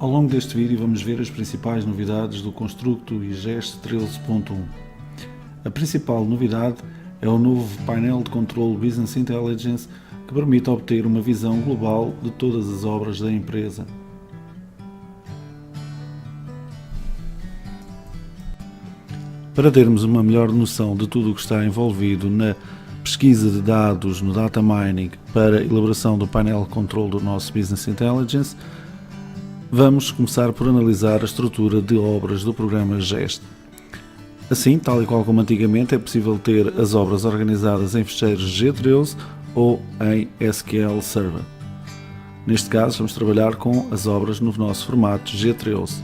Ao longo deste vídeo vamos ver as principais novidades do construto IGEST 13.1. A principal novidade é o novo painel de controle Business Intelligence que permite obter uma visão global de todas as obras da empresa. Para termos uma melhor noção de tudo o que está envolvido na pesquisa de dados no Data Mining para a elaboração do painel de controle do nosso Business Intelligence, vamos começar por analisar a estrutura de obras do programa GEST. Assim, tal e qual como antigamente, é possível ter as obras organizadas em ficheiros G13 ou em SQL Server. Neste caso, vamos trabalhar com as obras no nosso formato G13.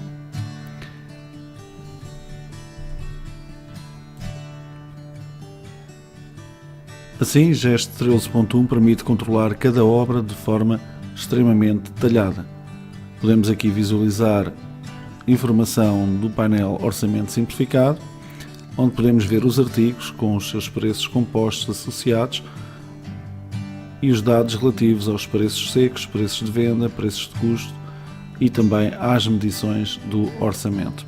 Assim, GEST 13.1 permite controlar cada obra de forma extremamente detalhada. Podemos aqui visualizar informação do painel Orçamento Simplificado, onde podemos ver os artigos com os seus preços compostos associados e os dados relativos aos preços secos, preços de venda, preços de custo e também às medições do orçamento.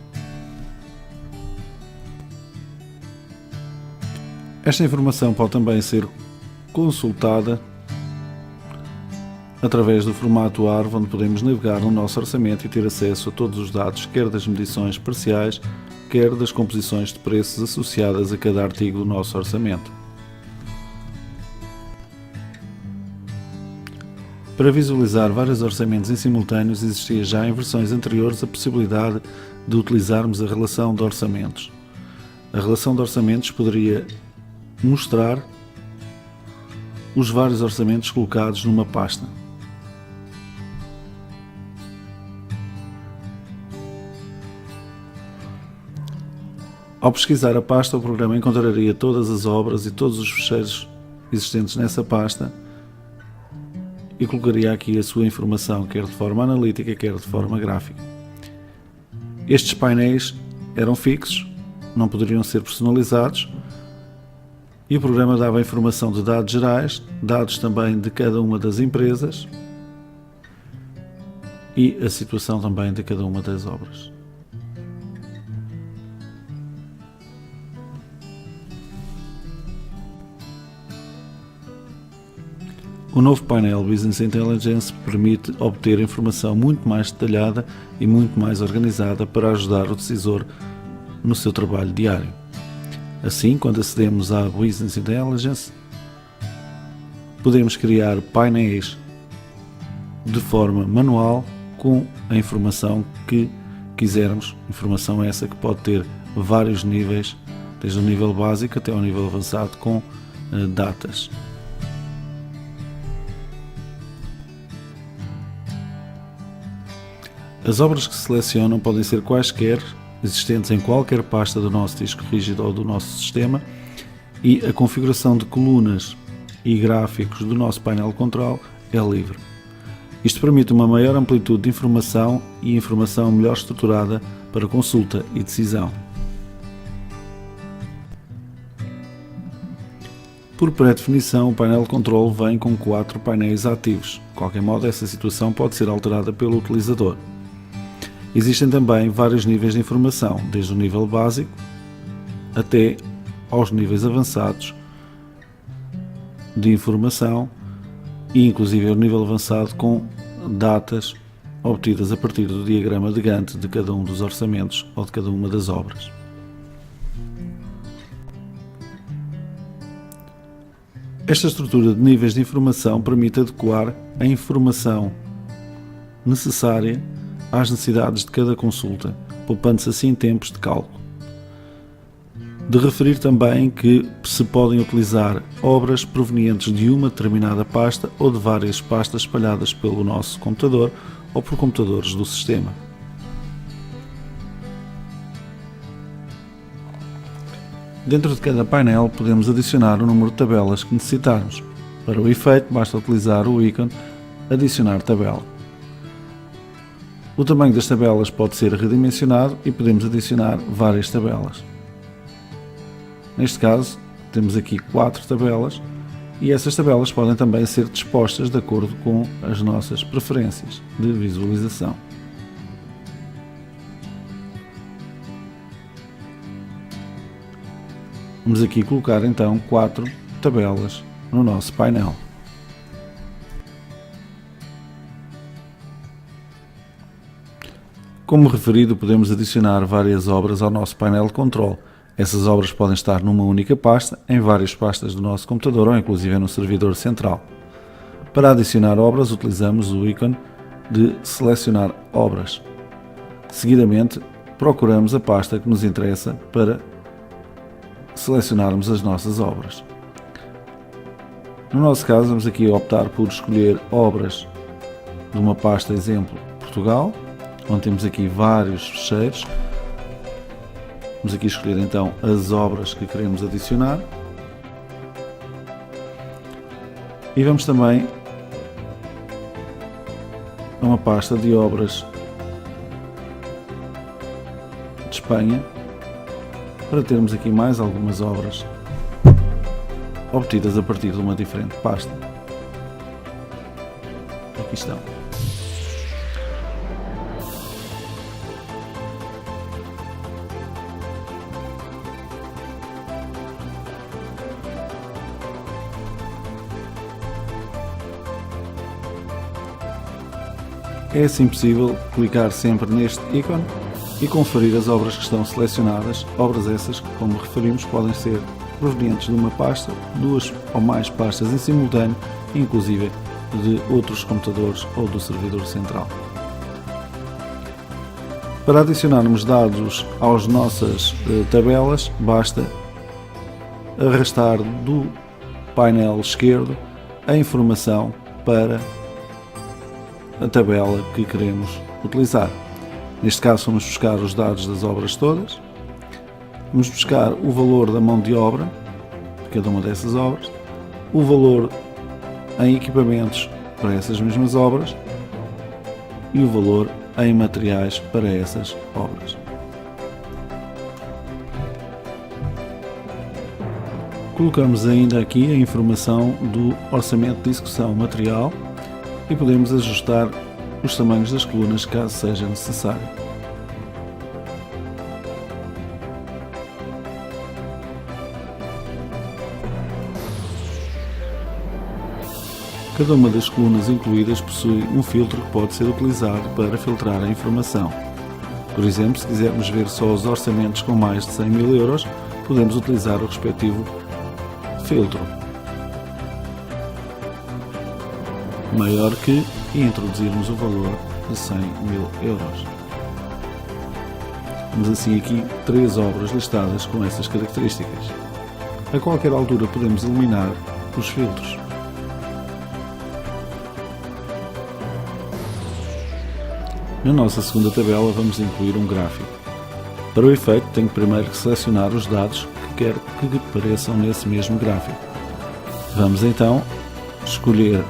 Esta informação pode também ser consultada através do formato ARV, onde podemos navegar no nosso orçamento e ter acesso a todos os dados, quer das medições parciais, quer das composições de preços associadas a cada artigo do nosso orçamento. Para visualizar vários orçamentos em simultâneos, existia já em versões anteriores a possibilidade de utilizarmos a relação de orçamentos. A relação de orçamentos poderia mostrar os vários orçamentos colocados numa pasta. Ao pesquisar a pasta, o programa encontraria todas as obras e todos os ficheiros existentes nessa pasta e colocaria aqui a sua informação, quer de forma analítica, quer de forma gráfica. Estes painéis eram fixos, não poderiam ser personalizados, e o programa dava informação de dados gerais, dados também de cada uma das empresas e a situação também de cada uma das obras. O novo painel Business Intelligence permite obter informação muito mais detalhada e muito mais organizada para ajudar o decisor no seu trabalho diário. Assim, quando acedemos à Business Intelligence, podemos criar painéis de forma manual com a informação que quisermos, informação essa que pode ter vários níveis, desde o nível básico até ao nível avançado com datas. As obras que se selecionam podem ser quaisquer, existentes em qualquer pasta do nosso disco rígido ou do nosso sistema, e a configuração de colunas e gráficos do nosso painel de controle é livre. Isto permite uma maior amplitude de informação e informação melhor estruturada para consulta e decisão. Por pré-definição, o painel de controle vem com 4 painéis ativos. De qualquer modo, essa situação pode ser alterada pelo utilizador. Existem também vários níveis de informação, desde o nível básico até aos níveis avançados de informação e inclusive o nível avançado com datas obtidas a partir do diagrama de Gantt de cada um dos orçamentos ou de cada uma das obras. Esta estrutura de níveis de informação permite adequar a informação necessária às necessidades de cada consulta, poupando-se assim tempos de cálculo. De referir também que se podem utilizar obras provenientes de uma determinada pasta ou de várias pastas espalhadas pelo nosso computador ou por computadores do sistema. Dentro de cada painel podemos adicionar o número de tabelas que necessitarmos. Para o efeito, basta utilizar o ícone Adicionar tabela. O tamanho das tabelas pode ser redimensionado e podemos adicionar várias tabelas. Neste caso, temos aqui 4 tabelas e essas tabelas podem também ser dispostas de acordo com as nossas preferências de visualização. Vamos aqui colocar então 4 tabelas no nosso painel. Como referido, podemos adicionar várias obras ao nosso painel de controle. Essas obras podem estar numa única pasta, em várias pastas do nosso computador ou inclusive no servidor central. Para adicionar obras, utilizamos o ícone de selecionar obras. Seguidamente, procuramos a pasta que nos interessa para selecionarmos as nossas obras. No nosso caso, vamos aqui optar por escolher obras de uma pasta exemplo Portugal, onde temos aqui vários ficheiros. Vamos aqui escolher então as obras que queremos adicionar e vamos também a uma pasta de obras de Espanha para termos aqui mais algumas obras obtidas a partir de uma diferente pasta. Aqui estão. É assim possível clicar sempre neste ícone e conferir as obras que estão selecionadas, obras essas que, como referimos, podem ser provenientes de uma pasta, duas ou mais pastas em simultâneo, inclusive de outros computadores ou do servidor central. Para adicionarmos dados às nossas tabelas, basta arrastar do painel esquerdo a informação para a tabela que queremos utilizar. Neste caso vamos buscar os dados das obras todas, vamos buscar o valor da mão de obra de cada uma dessas obras, o valor em equipamentos para essas mesmas obras e o valor em materiais para essas obras. Colocamos ainda aqui a informação do orçamento de execução material e podemos ajustar os tamanhos das colunas caso seja necessário. Cada uma das colunas incluídas possui um filtro que pode ser utilizado para filtrar a informação. Por exemplo, se quisermos ver só os orçamentos com mais de 100 mil euros, podemos utilizar o respectivo filtro maior que e introduzirmos o valor de 100 mil euros. Temos assim aqui 3 obras listadas com essas características. A qualquer altura podemos eliminar os filtros. Na nossa segunda tabela vamos incluir um gráfico. Para o efeito, tenho primeiro que selecionar os dados que quero que apareçam nesse mesmo gráfico. Vamos então escolher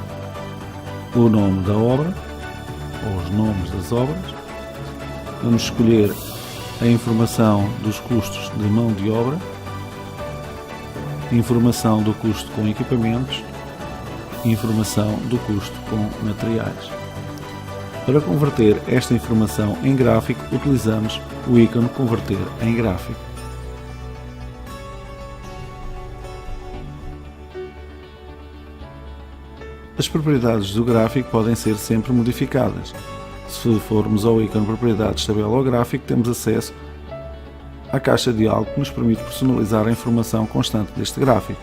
o nome da obra, ou os nomes das obras. Vamos escolher a informação dos custos de mão de obra, informação do custo com equipamentos e informação do custo com materiais. Para converter esta informação em gráfico, utilizamos o ícone Converter em gráfico. As propriedades do gráfico podem ser sempre modificadas. Se formos ao ícone Propriedades Tabela ou Gráfico, temos acesso à caixa de diálogo que nos permite personalizar a informação constante deste gráfico.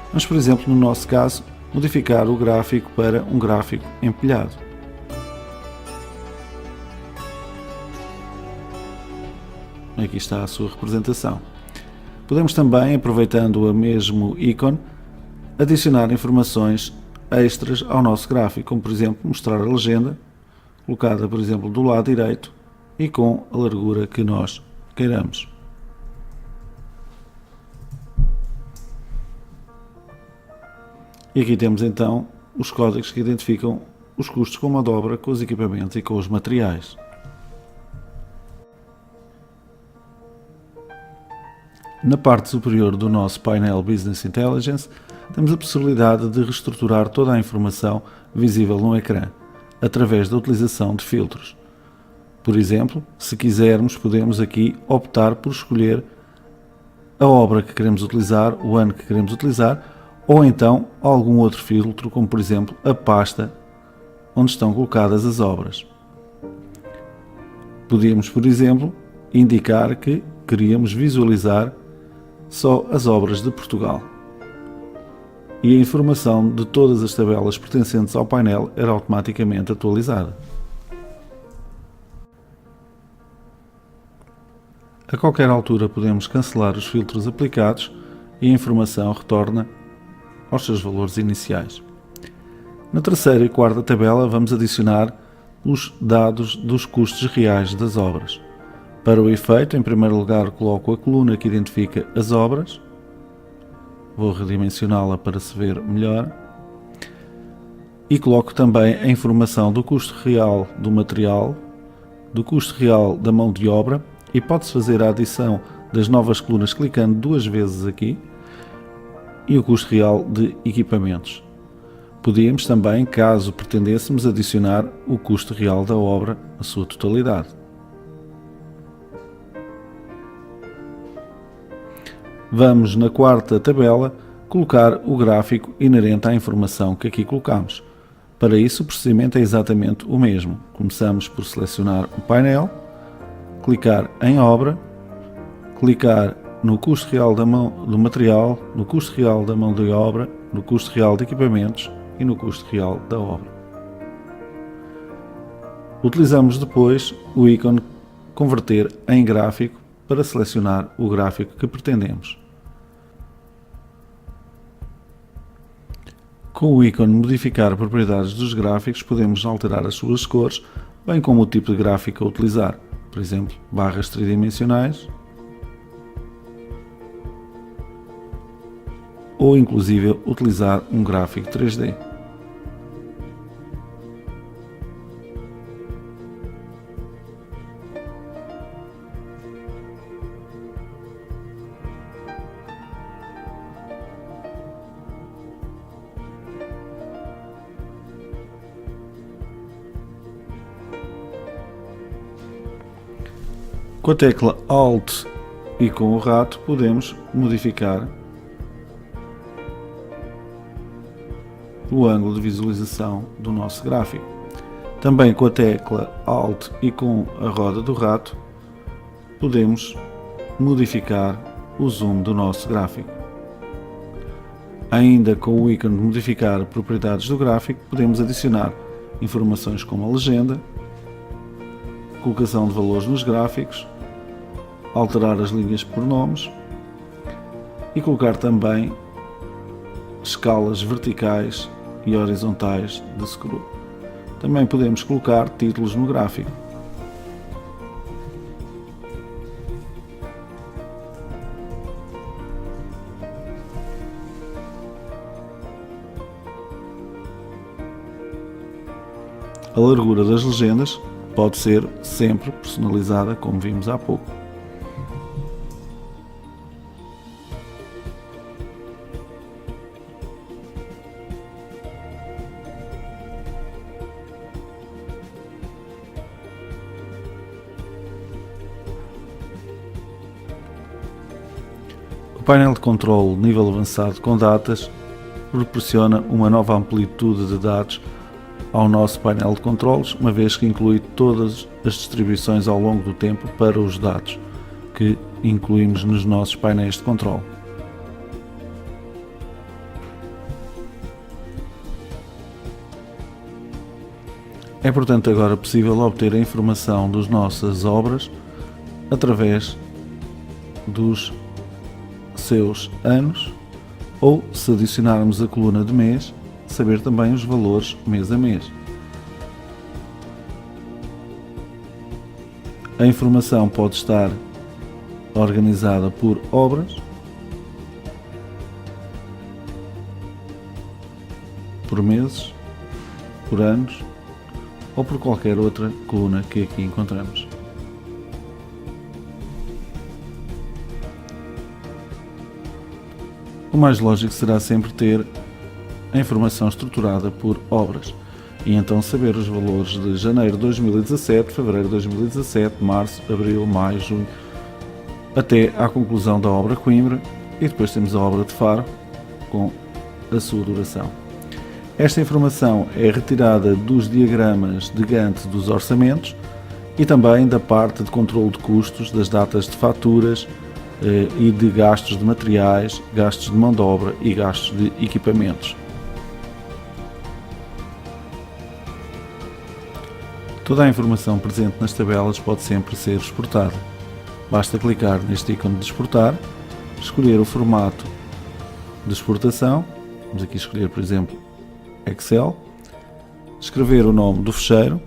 Vamos, por exemplo, no nosso caso, modificar o gráfico para um gráfico empilhado. Aqui está a sua representação. Podemos também, aproveitando o mesmo ícone, adicionar informações extras ao nosso gráfico, como por exemplo mostrar a legenda, colocada por exemplo do lado direito e com a largura que nós queiramos. E aqui temos então os códigos que identificam os custos com mão de obra, com os equipamentos e com os materiais. Na parte superior do nosso painel Business Intelligence, temos a possibilidade de reestruturar toda a informação visível no ecrã, através da utilização de filtros. Por exemplo, se quisermos, podemos aqui optar por escolher a obra que queremos utilizar, o ano que queremos utilizar, ou então algum outro filtro, como por exemplo a pasta onde estão colocadas as obras. Podíamos, por exemplo, indicar que queríamos visualizar só as obras de Portugal. E a informação de todas as tabelas pertencentes ao painel era automaticamente atualizada. A qualquer altura podemos cancelar os filtros aplicados e a informação retorna aos seus valores iniciais. Na terceira e quarta tabela vamos adicionar os dados dos custos reais das obras. Para o efeito, em primeiro lugar coloco a coluna que identifica as obras. Vou redimensioná-la para se ver melhor. E coloco também a informação do custo real do material, do custo real da mão de obra, e pode-se fazer a adição das novas colunas clicando 2 vezes aqui, e o custo real de equipamentos. Podíamos também, caso pretendêssemos, adicionar o custo real da obra na sua totalidade. Vamos, na quarta tabela, colocar o gráfico inerente à informação que aqui colocamos. Para isso, o procedimento é exatamente o mesmo. Começamos por selecionar o painel, clicar em obra, clicar no custo real do material, no custo real da mão de obra, no custo real de equipamentos e no custo real da obra. Utilizamos depois o ícone Converter em gráfico para selecionar o gráfico que pretendemos. Com o ícone Modificar propriedades dos gráficos podemos alterar as suas cores, bem como o tipo de gráfico a utilizar, por exemplo, barras tridimensionais, ou inclusive utilizar um gráfico 3D. Com a tecla Alt e com o rato podemos modificar o ângulo de visualização do nosso gráfico. Também com a tecla Alt e com a roda do rato podemos modificar o zoom do nosso gráfico. Ainda com o ícone de modificar propriedades do gráfico podemos adicionar informações como a legenda, colocação de valores nos gráficos, alterar as linhas por nomes e colocar também escalas verticais e horizontais de scroll. Também podemos colocar títulos no gráfico. A largura das legendas pode ser sempre personalizada, como vimos há pouco. O painel de controle nível avançado com datas proporciona uma nova amplitude de dados ao nosso painel de controles, uma vez que inclui todas as distribuições ao longo do tempo para os dados que incluímos nos nossos painéis de controle. É, portanto, agora possível obter a informação das nossas obras através dos seus anos, ou, se adicionarmos a coluna de mês, saber também os valores mês a mês. A informação pode estar organizada por obras, por meses, por anos ou por qualquer outra coluna que aqui encontramos. O mais lógico será sempre ter a informação estruturada por obras e então saber os valores de janeiro de 2017, fevereiro de 2017, março, abril, maio, junho até à conclusão da obra Coimbra, e depois temos a obra de Faro com a sua duração. Esta informação é retirada dos diagramas de Gantt dos orçamentos e também da parte de controle de custos, das datas de faturas e de gastos de materiais, gastos de mão de obra e gastos de equipamentos. Toda a informação presente nas tabelas pode sempre ser exportada. Basta clicar neste ícone de exportar, escolher o formato de exportação, vamos aqui escolher, por exemplo, Excel, escrever o nome do ficheiro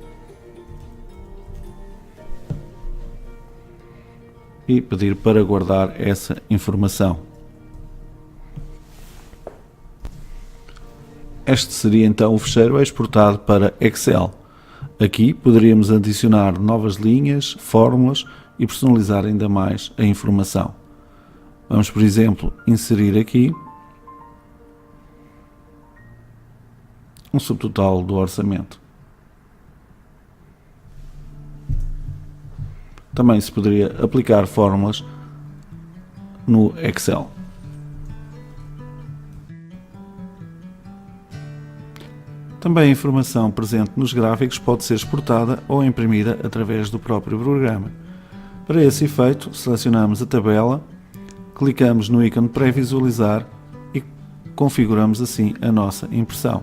e pedir para guardar essa informação. Este seria então o ficheiro exportado para Excel. Aqui poderíamos adicionar novas linhas, fórmulas e personalizar ainda mais a informação. Vamos, por exemplo, inserir aqui um subtotal do orçamento. Também se poderia aplicar fórmulas no Excel. Também a informação presente nos gráficos pode ser exportada ou imprimida através do próprio programa. Para esse efeito, selecionamos a tabela, clicamos no ícone pré-visualizar e configuramos assim a nossa impressão.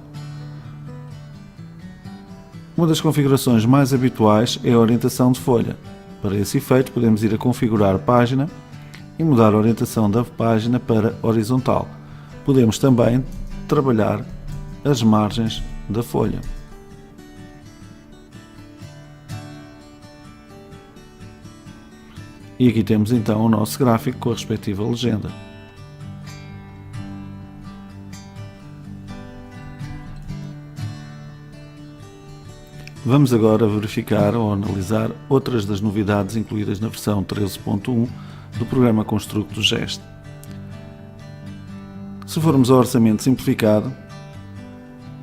Uma das configurações mais habituais é a orientação de folha. Para esse efeito, podemos ir a configurar página e mudar a orientação da página para horizontal. Podemos também trabalhar as margens da folha. E aqui temos então o nosso gráfico com a respectiva legenda. Vamos agora verificar ou analisar outras das novidades incluídas na versão 13.1 do programa Constructo GEST. Se formos ao orçamento simplificado,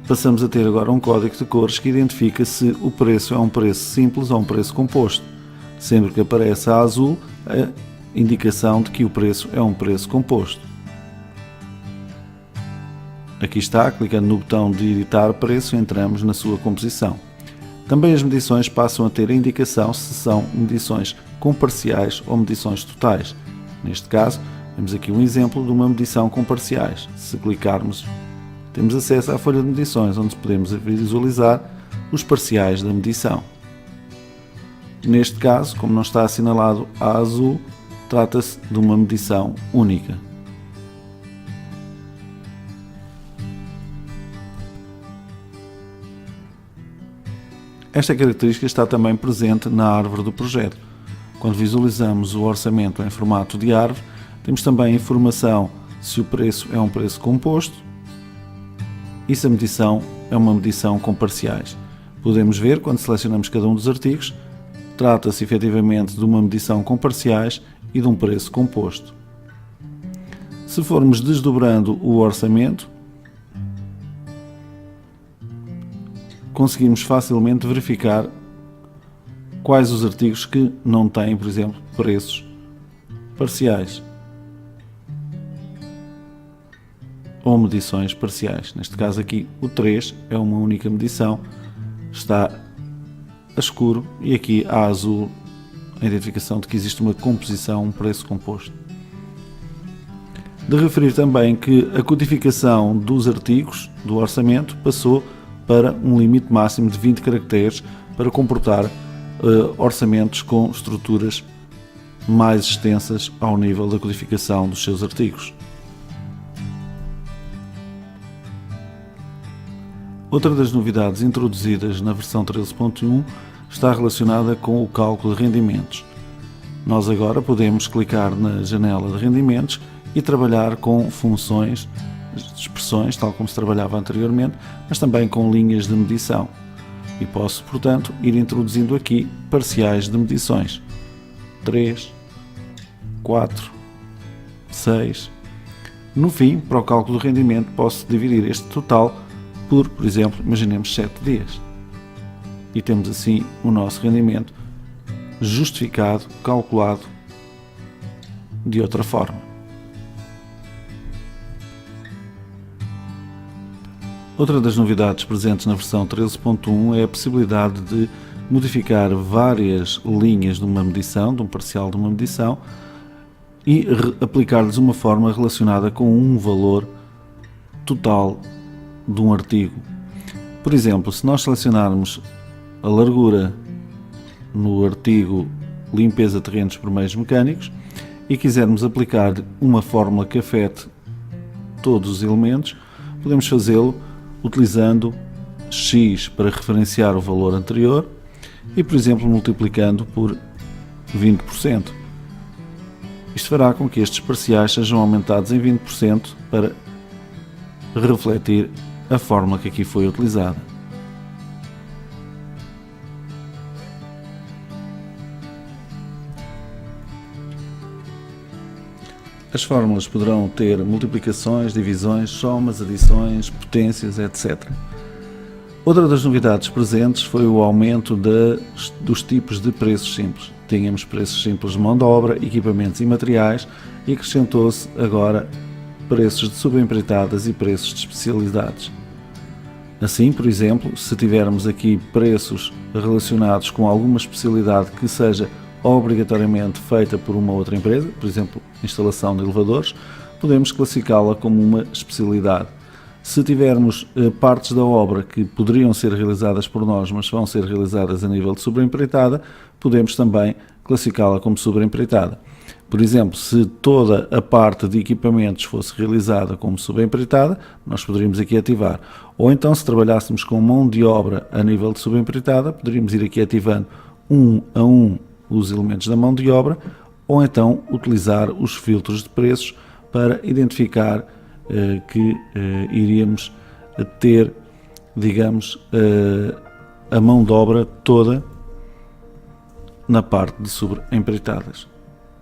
passamos a ter agora um código de cores que identifica se o preço é um preço simples ou um preço composto, sempre que aparece a azul a indicação de que o preço é um preço composto. Aqui está, clicando no botão de editar preço, entramos na sua composição. Também as medições passam a ter a indicação se são medições com parciais ou medições totais. Neste caso, temos aqui um exemplo de uma medição com parciais. Se clicarmos, temos acesso à folha de medições, onde podemos visualizar os parciais da medição. Neste caso, como não está assinalado a azul, trata-se de uma medição única. Esta característica está também presente na árvore do projeto. Quando visualizamos o orçamento em formato de árvore, temos também a informação se o preço é um preço composto e se a medição é uma medição com parciais. Podemos ver, quando selecionamos cada um dos artigos, trata-se efetivamente de uma medição com parciais e de um preço composto. Se formos desdobrando o orçamento, conseguimos facilmente verificar quais os artigos que não têm, por exemplo, preços parciais ou medições parciais. Neste caso aqui o 3 é uma única medição, está a escuro, e aqui a azul a identificação de que existe uma composição, um preço composto. De referir também que a codificação dos artigos do orçamento passou para um limite máximo de 20 caracteres para comportar orçamentos com estruturas mais extensas ao nível da codificação dos seus artigos. Outra das novidades introduzidas na versão 13.1 está relacionada com o cálculo de rendimentos. Nós agora podemos clicar na janela de rendimentos e trabalhar com funções, expressões, tal como se trabalhava anteriormente, mas também com linhas de medição. E posso, portanto, ir introduzindo aqui parciais de medições. 3, 4, 6. No fim, para o cálculo do rendimento, posso dividir este total por exemplo, imaginemos 7 dias. E temos assim o nosso rendimento justificado, calculado de outra forma. Outra das novidades presentes na versão 13.1 é a possibilidade de modificar várias linhas de uma medição, de um parcial de uma medição, e aplicar-lhes uma forma relacionada com um valor total de um artigo. Por exemplo, se nós selecionarmos a largura no artigo limpeza de terrenos por meios mecânicos e quisermos aplicar uma fórmula que afete todos os elementos, podemos fazê-lo utilizando x para referenciar o valor anterior e, por exemplo, multiplicando por 20%. Isto fará com que estes parciais sejam aumentados em 20% para refletir a fórmula que aqui foi utilizada. As fórmulas poderão ter multiplicações, divisões, somas, adições, potências, etc. Outra das novidades presentes foi o aumento dos tipos de preços simples. Tínhamos preços simples de mão de obra, equipamentos e materiais e acrescentou-se agora preços de subempreitadas e preços de especialidades. Assim, por exemplo, se tivermos aqui preços relacionados com alguma especialidade que seja obrigatoriamente feita por uma outra empresa, por exemplo, instalação de elevadores, podemos classificá-la como uma especialidade. Se tivermos partes da obra que poderiam ser realizadas por nós, mas vão ser realizadas a nível de sobreempreitada, podemos também classificá-la como sobreempreitada. Por exemplo, se toda a parte de equipamentos fosse realizada como subempreitada, nós poderíamos aqui ativar. Ou então, se trabalhássemos com mão de obra a nível de subempreitada, poderíamos ir aqui ativando um a um os elementos da mão de obra, ou então utilizar os filtros de preços para identificar que iríamos ter, digamos, a mão de obra toda na parte de sobreempreitadas.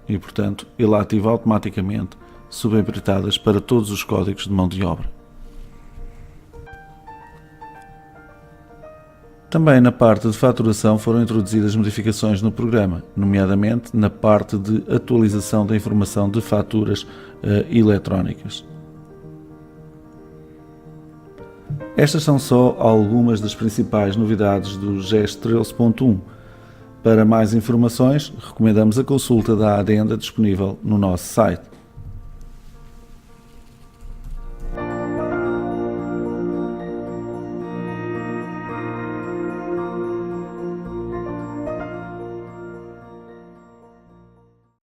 E, portanto, ele ativa automaticamente subempreitadas para todos os códigos de mão de obra. Também na parte de faturação foram introduzidas modificações no programa, nomeadamente na parte de atualização da informação de faturas eletrónicas. Estas são só algumas das principais novidades do GES 13.1. Para mais informações, recomendamos a consulta da adenda disponível no nosso site.